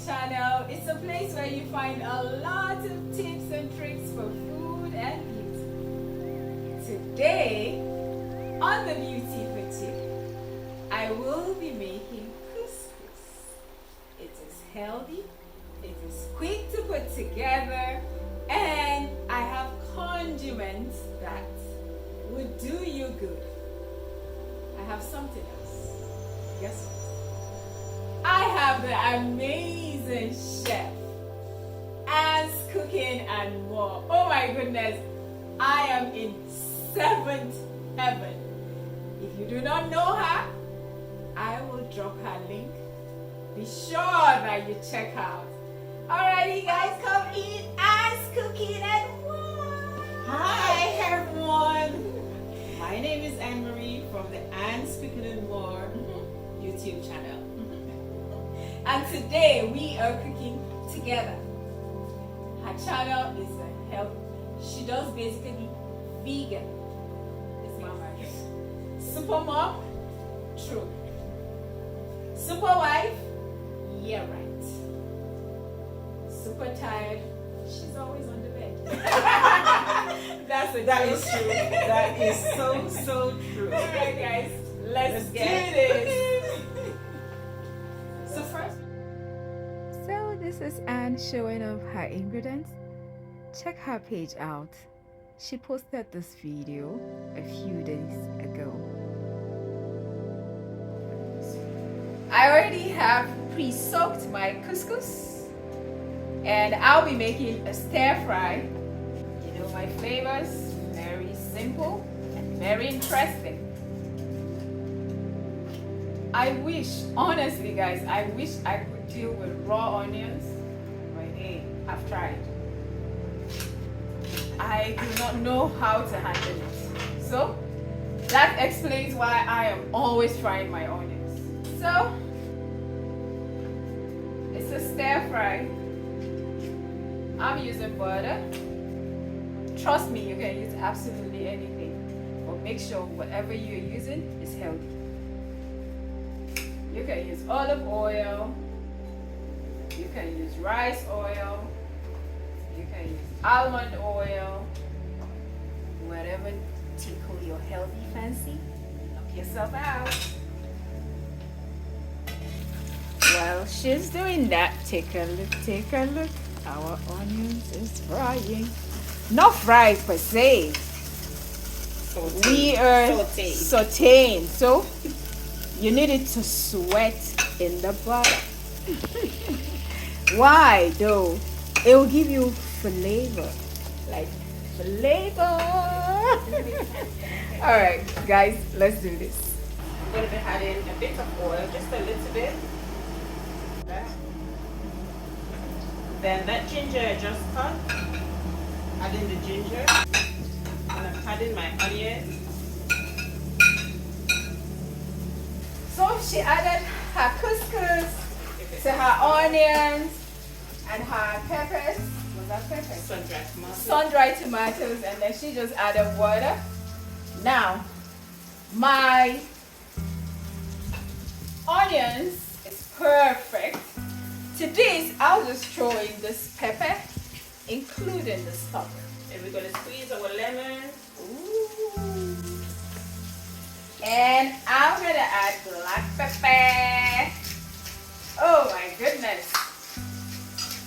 channel. It's a place where you find a lot of tips and tricks for food and beauty. Today, on the Beauty Food Chick, I will be making couscous. It is healthy, it is quick to put together, and I have condiments that would do you good. I have something else. Guess what? I have the amazing chef Anne's Cooking and More. Oh my goodness, I am in seventh heaven. If you do not know her, I will drop her link. Be sure that you check out. Alrighty guys, come eat Anne's Cooking and More. Hi everyone. My name is Anne-Marie from the Anne's Cooking and More YouTube channel. And today we are cooking together. Her channel is a health. She does basically vegan. It's my market. Super mom, true. Super wife, yeah right. Super tired, she's always on the bed. That is true. That is so true. Alright guys, let's do this. So this is Anne showing off her ingredients. Check her page out. She posted this video a few days ago. I already have pre-soaked my couscous and I'll be making a stir fry. You know my flavors, very simple and very interesting. I wish, honestly guys, I wish I could deal with raw onions, but hey, I've tried. I do not know how to handle it. So, that explains why I am always frying my onions. So, it's a stir fry. I'm using butter. Trust me, you can use absolutely anything, but make sure whatever you're using is healthy. You can use olive oil, you can use rice oil, you can use almond oil, whatever tickle your healthy fancy. Knock yourself out. While she's doing that, take a look. Our onions is frying. Not fried per se. We are sauteing. So you need it to sweat in the butter. Why though? It will give you flavor. Like flavor. Alright guys, let's do this. I'm going to be adding a bit of oil, just a little bit. Then that ginger I just cut, adding the ginger, and I'm adding my onions. So she added her couscous to her onions and her peppers. Was that peppers? Sun-dried tomatoes. Sun-dried tomatoes, and then she just added water. Now, my onions is perfect. To this, I'll just throw in this pepper, including the stock. And we're going to squeeze our lemon. Ooh. And I'm going to add black pepper. Oh my goodness.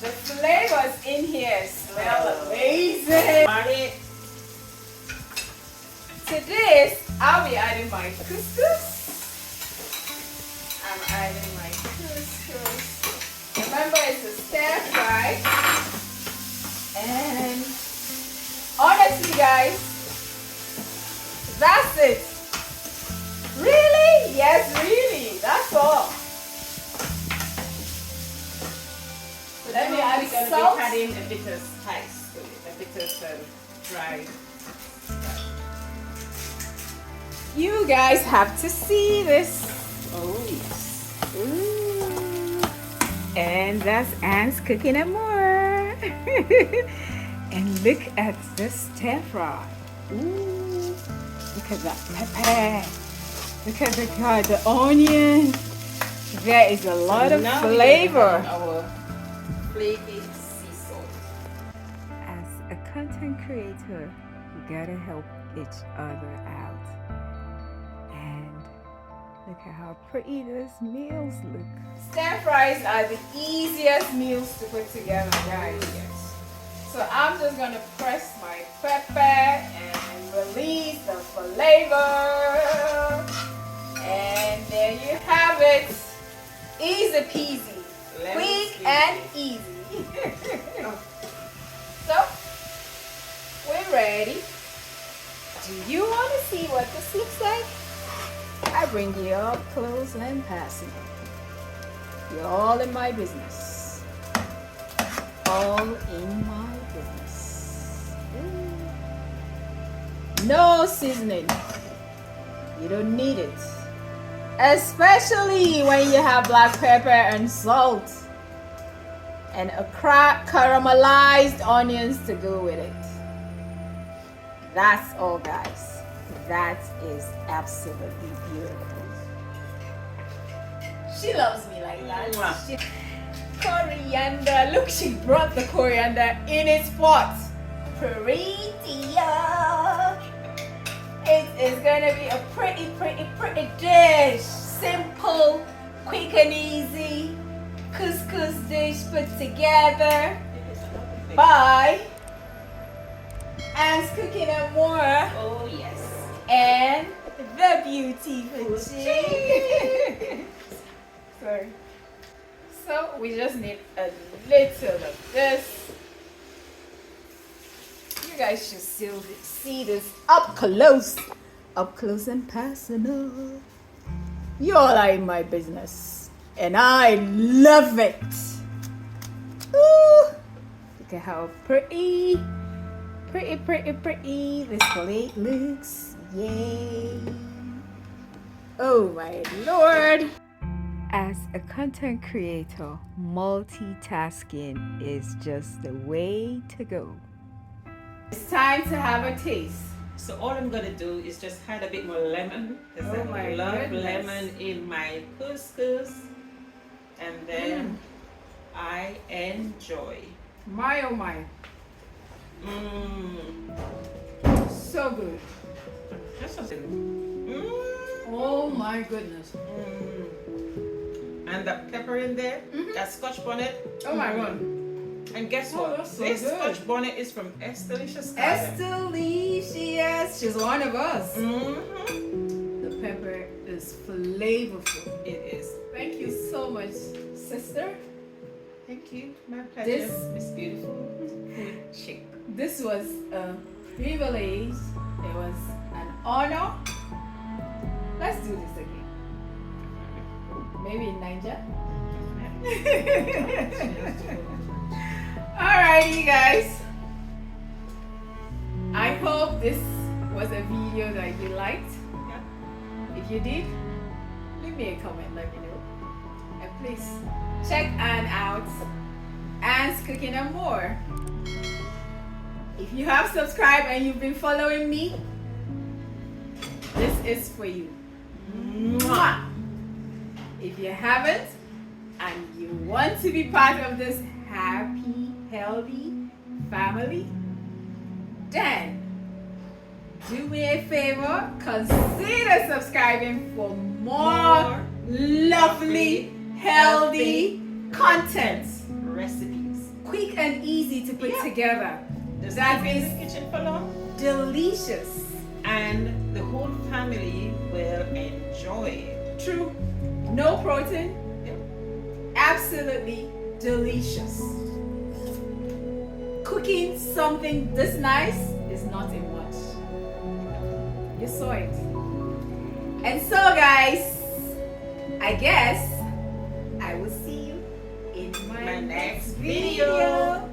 The flavors in here smell amazing. To this, I'll be adding my couscous. I'm adding my couscous. Remember, it's a stir fry. And honestly, guys, that's it. Really? Yes, really. That's all. So let me add salt. We're adding a bit of spice to it, a bit of dried. You guys have to see this. Oh yes. Ooh. And that's Anne's Cooking and More. And look at this stir fry. Ooh. Look at that pepper. Look at the onion. There is a lot of flavor. Our flaky sea salt. As a content creator, we gotta help each other out. And look at how pretty these meals look. Stir fries are the easiest meals to put together, guys. Yes. So I'm just gonna press my pepper and release the flavor. And there you have it. Easy peasy. Quick and easy. So, we're ready. Do you want to see what this looks like? I bring you up close and personal. You're all in my business. All in my business. Ooh. No seasoning. You don't need it. Especially when you have black pepper and salt. And a caramelized onions to go with it. That's all, guys. That is absolutely beautiful. She loves me like that. Coriander. Look, she brought the coriander in its pot. Pretty. It is gonna be a pretty dish. Simple, quick and easy. Couscous dish put together by Anne's Cooking and More. Oh yes. And the Beautiful Chick. Sorry. So we just need a little of this. You guys should still see this up close and personal. You all are in my business, and I love it. Ooh, look at how pretty this plate looks. Yay! Oh my Lord! As a content creator, multitasking is just the way to go. It's time to have a taste. So all I'm gonna do is just add a bit more lemon, because I love lemon in my couscous, and then I enjoy. My oh my. So good. Just a Oh my goodness. And the pepper in there, that Scotch bonnet. Oh my God. And guess Oh, what? that's so This good. Scotch bonnet is from Estelicious Garden. Estelicious. She's one of us. The pepper is flavorful. It is. Thank you so much, sister. Thank you. My pleasure. Miss Beautiful Food Chick. This was a privilege. It was an honor. Let's do this again. Maybe in Niger. Alright, you guys. I hope this was a video that you liked. Yeah. If you did, leave me a comment, let me know. And please check Anne out. Anne's Cooking and More. If you have subscribed and you've been following me, this is for you. Mwah! If you haven't and you want to be part of this happy, healthy family, then do me a favor, consider subscribing for more lovely, healthy content. Recipes. Quick and easy to put together. Does That keep in is the kitchen for long? delicious. And the whole family will enjoy it. True. No protein. Yep. Absolutely delicious. Cooking something this nice is not a much. You saw it. And so guys, I guess I will see you in my next video.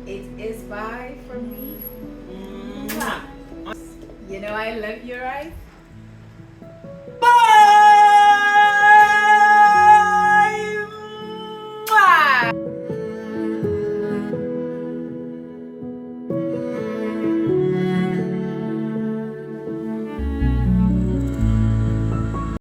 It is bye from me. Mwah. You know I love you, right?